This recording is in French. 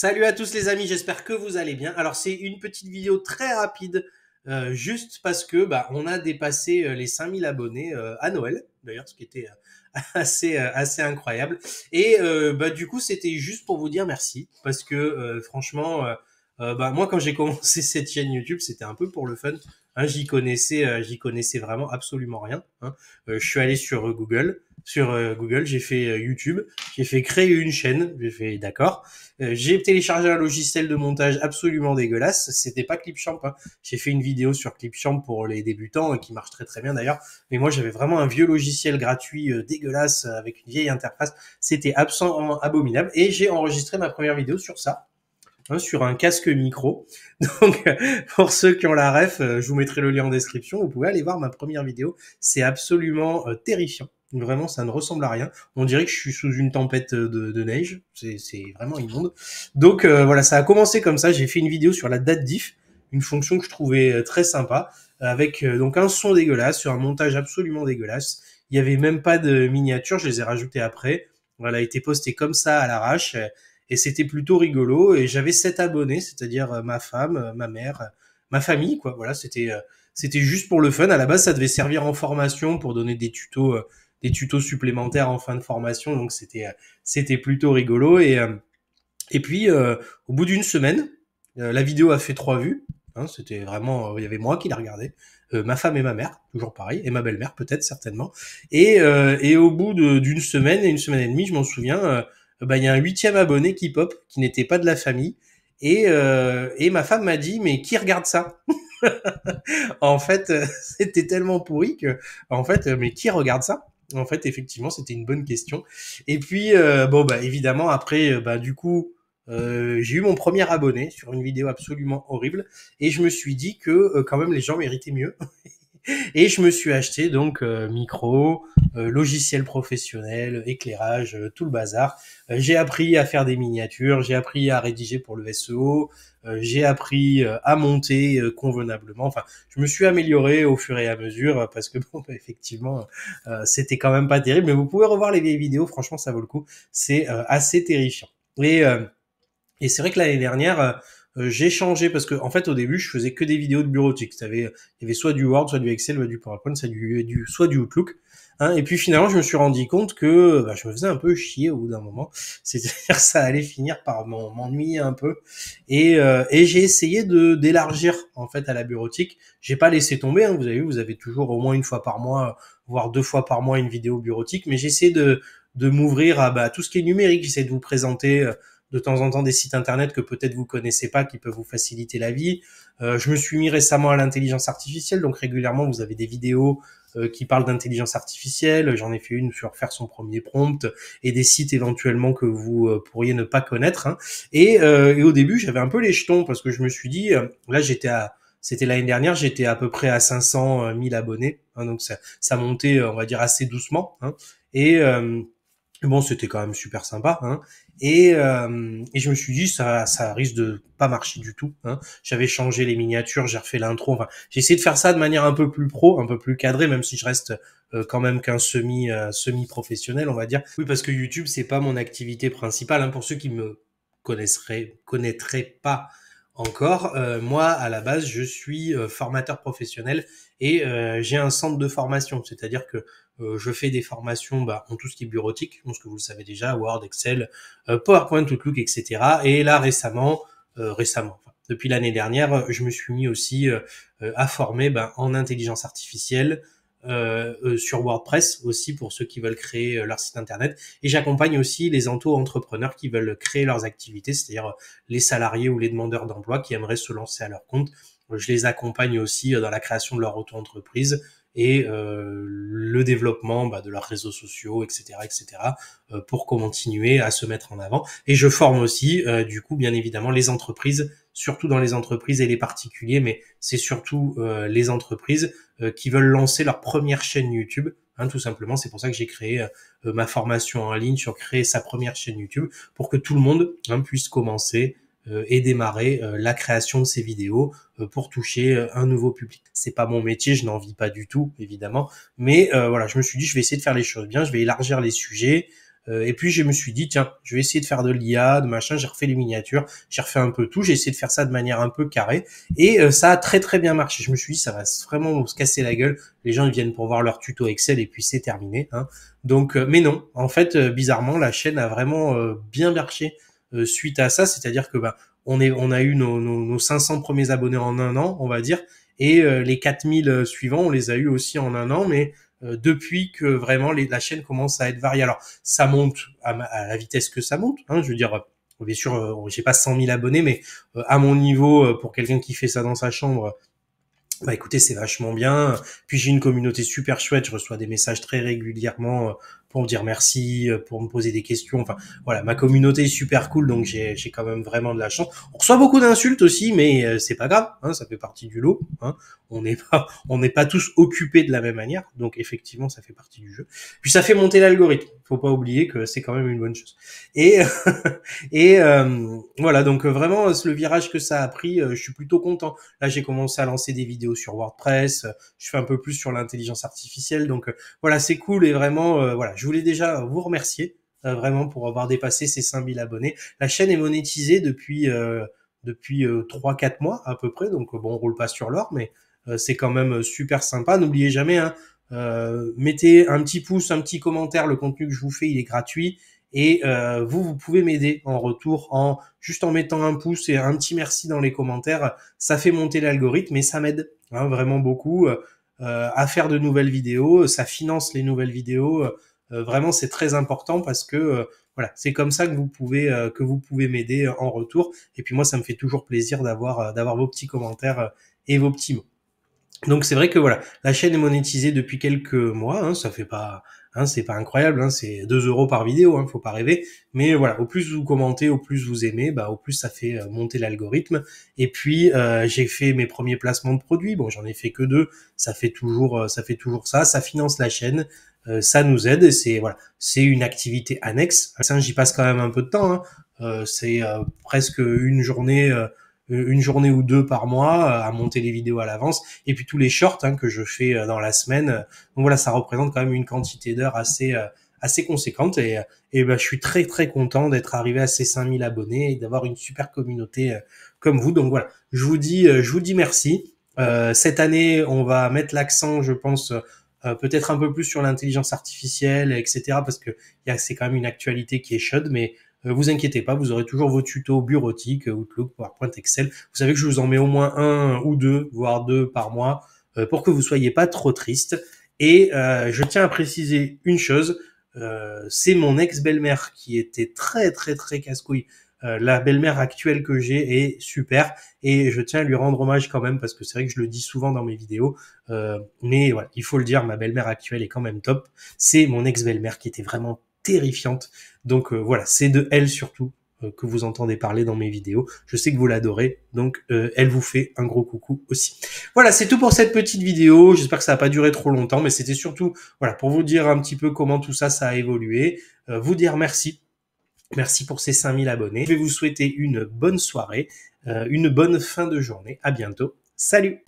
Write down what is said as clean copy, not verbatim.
Salut à tous les amis, j'espère que vous allez bien. Alors c'est une petite vidéo très rapide, juste parce que on a dépassé les 5000 abonnés à Noël, d'ailleurs, ce qui était assez incroyable. Et du coup c'était juste pour vous dire merci, parce que franchement, moi quand j'ai commencé cette chaîne YouTube, c'était un peu pour le fun. Hein, j'y connaissais vraiment absolument rien. Hein. Je suis allé sur Google, j'ai fait YouTube, j'ai fait créer une chaîne, j'ai fait d'accord. J'ai téléchargé un logiciel de montage absolument dégueulasse. C'était pas Clipchamp. Hein. J'ai fait une vidéo sur Clipchamp pour les débutants qui marche très très bien d'ailleurs. Mais moi j'avais vraiment un vieux logiciel gratuit dégueulasse avec une vieille interface. C'était absolument abominable. Et j'ai enregistré ma première vidéo sur ça. Hein, sur un casque micro. Donc, pour ceux qui ont la ref, je vous mettrai le lien en description. Vous pouvez aller voir ma première vidéo. C'est absolument terrifiant. Vraiment, ça ne ressemble à rien. On dirait que je suis sous une tempête de neige. C'est vraiment immonde. Donc voilà, ça a commencé comme ça. J'ai fait une vidéo sur la date diff, une fonction que je trouvais très sympa, avec donc un son dégueulasse, sur un montage absolument dégueulasse. Il y avait même pas de miniature, je les ai rajoutées après. Voilà, a été posté comme ça à l'arrache. Et c'était plutôt rigolo. Et j'avais 7 abonnés, c'est-à-dire ma femme, ma mère, ma famille, quoi. Voilà, c'était juste pour le fun. À la base, ça devait servir en formation pour donner des tutos supplémentaires en fin de formation. Donc c'était plutôt rigolo. Et puis au bout d'une semaine, la vidéo a fait 3 vues. Hein, c'était vraiment, il y avait moi qui la regardais, ma femme et ma mère, toujours pareil, et ma belle-mère peut-être certainement. Et au bout d'une semaine et une semaine et demie, je m'en souviens, il y a un 8e abonné qui pop, qui n'était pas de la famille. Et ma femme m'a dit, mais qui regarde ça? En fait, c'était tellement pourri que, en fait, mais qui regarde ça? En fait, effectivement, c'était une bonne question. Et puis, évidemment, après, du coup, j'ai eu mon premier abonné sur une vidéo absolument horrible. Et je me suis dit que, quand même, les gens méritaient mieux. Et je me suis acheté donc micro, logiciel professionnel, éclairage, tout le bazar. J'ai appris à faire des miniatures, j'ai appris à rédiger pour le SEO, j'ai appris à monter convenablement. Enfin, je me suis amélioré au fur et à mesure parce que effectivement, c'était quand même pas terrible. Mais vous pouvez revoir les vieilles vidéos, franchement, ça vaut le coup. C'est assez terrifiant. Et euh, et c'est vrai que l'année dernière, j'ai changé parce que en fait au début je faisais que des vidéos de bureautique. Il y avait soit du Word, soit du Excel, soit du PowerPoint, soit du Outlook. Hein, et puis finalement je me suis rendu compte que je me faisais un peu chier au bout d'un moment. C'est-à-dire que ça allait finir par m'ennuyer un peu. Et j'ai essayé de d'élargir en fait à la bureautique. J'ai pas laissé tomber. Hein, vous avez vu, vous avez toujours au moins une fois par mois, voire 2 fois par mois une vidéo bureautique. Mais j'essaie de m'ouvrir à tout ce qui est numérique. J'essaie de vous présenter de temps en temps des sites internet que peut-être vous connaissez pas, qui peuvent vous faciliter la vie. Je me suis mis récemment à l'intelligence artificielle, donc régulièrement vous avez des vidéos qui parlent d'intelligence artificielle. J'en ai fait une sur faire son premier prompt et des sites éventuellement que vous pourriez ne pas connaître. Hein. Et au début j'avais un peu les jetons parce que je me suis dit, là c'était l'année dernière, j'étais à peu près à 500 000 abonnés, hein, donc ça montait, on va dire, assez doucement. Hein. Et bon, c'était quand même super sympa, hein. Et je me suis dit ça risque de pas marcher du tout. Hein. J'avais changé les miniatures, j'ai refait l'intro. Enfin, j'ai essayé de faire ça de manière un peu plus pro, un peu plus cadrée, même si je reste quand même qu'un semi professionnel, on va dire. Oui, parce que YouTube c'est pas mon activité principale. Hein. Pour ceux qui me connaîtraient pas encore, moi à la base je suis formateur professionnel et j'ai un centre de formation, c'est-à-dire que je fais des formations en tout ce qui est bureautique, je pense que vous le savez déjà, Word, Excel, PowerPoint, Outlook, etc. Et là récemment, enfin, depuis l'année dernière, je me suis mis aussi à former en intelligence artificielle, sur WordPress aussi pour ceux qui veulent créer leur site internet. Et j'accompagne aussi les auto-entrepreneurs qui veulent créer leurs activités, c'est-à-dire les salariés ou les demandeurs d'emploi qui aimeraient se lancer à leur compte. Je les accompagne aussi dans la création de leur auto-entreprise et le développement de leurs réseaux sociaux, etc., etc., pour continuer à se mettre en avant. Et je forme aussi, du coup, bien évidemment, les entreprises, surtout dans les entreprises et les particuliers, mais c'est surtout les entreprises qui veulent lancer leur première chaîne YouTube. Hein, tout simplement, c'est pour ça que j'ai créé ma formation en ligne sur créer sa première chaîne YouTube pour que tout le monde puisse commencer et démarrer la création de ces vidéos pour toucher un nouveau public. C'est pas mon métier, je n'en vis pas du tout, évidemment, mais voilà, je me suis dit, je vais essayer de faire les choses bien, je vais élargir les sujets, Et puis je me suis dit, tiens, je vais essayer de faire de l'IA, de machin, j'ai refait les miniatures, j'ai refait un peu tout, j'ai essayé de faire ça de manière un peu carrée, et ça a très très bien marché. Je me suis dit, ça va vraiment se casser la gueule, les gens ils viennent pour voir leur tuto Excel et puis c'est terminé, hein. Donc, mais non, en fait, bizarrement, la chaîne a vraiment bien marché suite à ça, c'est-à-dire que bah, on a eu nos 500 premiers abonnés en un an, on va dire, et les 4000 suivants, on les a eu aussi en un an, mais depuis que vraiment la chaîne commence à être variée. Alors, ça monte à la vitesse que ça monte, hein, je veux dire, bien sûr, j'ai pas 100 000 abonnés, mais à mon niveau, pour quelqu'un qui fait ça dans sa chambre, bah écoutez, c'est vachement bien. Puis j'ai une communauté super chouette, je reçois des messages très régulièrement pour me dire merci, pour me poser des questions. Enfin voilà, ma communauté est super cool, donc j'ai quand même vraiment de la chance. On reçoit beaucoup d'insultes aussi, mais c'est pas grave, hein, ça fait partie du lot. Hein. On n'est pas tous occupés de la même manière, donc effectivement ça fait partie du jeu. Puis ça fait monter l'algorithme. Faut pas oublier que c'est quand même une bonne chose. Et et voilà, donc vraiment le virage que ça a pris, je suis plutôt content. Là, j'ai commencé à lancer des vidéos sur WordPress. Je fais un peu plus sur l'intelligence artificielle. Donc voilà, c'est cool et vraiment, voilà, je voulais déjà vous remercier vraiment pour avoir dépassé ces 5000 abonnés. La chaîne est monétisée depuis 3-4 mois à peu près. Donc bon, on roule pas sur l'or, mais c'est quand même super sympa. N'oubliez jamais, hein, mettez un petit pouce, un petit commentaire. Le contenu que je vous fais, il est gratuit. Et vous pouvez m'aider en retour juste en mettant un pouce et un petit merci dans les commentaires. Ça fait monter l'algorithme et ça m'aide hein, vraiment beaucoup à faire de nouvelles vidéos. Ça finance les nouvelles vidéos. Vraiment, c'est très important parce que voilà, c'est comme ça que vous pouvez m'aider en retour. Et puis moi, ça me fait toujours plaisir d'avoir vos petits commentaires et vos petits mots. Donc c'est vrai que voilà, la chaîne est monétisée depuis quelques mois, hein, ça fait pas, hein, c'est pas incroyable, hein, c'est 2 euros par vidéo, hein, faut pas rêver. Mais voilà, au plus vous commentez, au plus vous aimez, bah au plus ça fait monter l'algorithme. Et puis j'ai fait mes premiers placements de produits, bon j'en ai fait que 2, ça fait toujours ça, ça finance la chaîne, ça nous aide, et c'est voilà, c'est une activité annexe. Ça j'y passe quand même un peu de temps, hein. C'est presque une journée ou deux par mois à monter les vidéos à l'avance, et puis tous les shorts hein, que je fais dans la semaine. Donc voilà, ça représente quand même une quantité d'heures assez conséquente, et ben, je suis très très content d'être arrivé à ces 5000 abonnés et d'avoir une super communauté comme vous. Donc voilà, je vous dis merci. Cette année, on va mettre l'accent, je pense, peut-être un peu plus sur l'intelligence artificielle, etc. Parce que c'est quand même une actualité qui est chaude, mais vous inquiétez pas, vous aurez toujours vos tutos bureautiques, Outlook, PowerPoint, Excel. Vous savez que je vous en mets au moins un ou deux, voire deux par mois, pour que vous soyez pas trop triste. Et je tiens à préciser une chose, c'est mon ex-belle-mère qui était très très très casse-couille. La belle-mère actuelle que j'ai est super, et je tiens à lui rendre hommage quand même parce que c'est vrai que je le dis souvent dans mes vidéos, mais voilà, il faut le dire, ma belle-mère actuelle est quand même top. C'est mon ex-belle-mère qui était vraiment terrifiante. Donc voilà, c'est de elle surtout que vous entendez parler dans mes vidéos. Je sais que vous l'adorez, donc elle vous fait un gros coucou aussi. Voilà, c'est tout pour cette petite vidéo. J'espère que ça n'a pas duré trop longtemps, mais c'était surtout voilà pour vous dire un petit peu comment tout ça a évolué, vous dire merci. Merci pour ces 5000 abonnés. Je vais vous souhaiter une bonne soirée, une bonne fin de journée. À bientôt. Salut!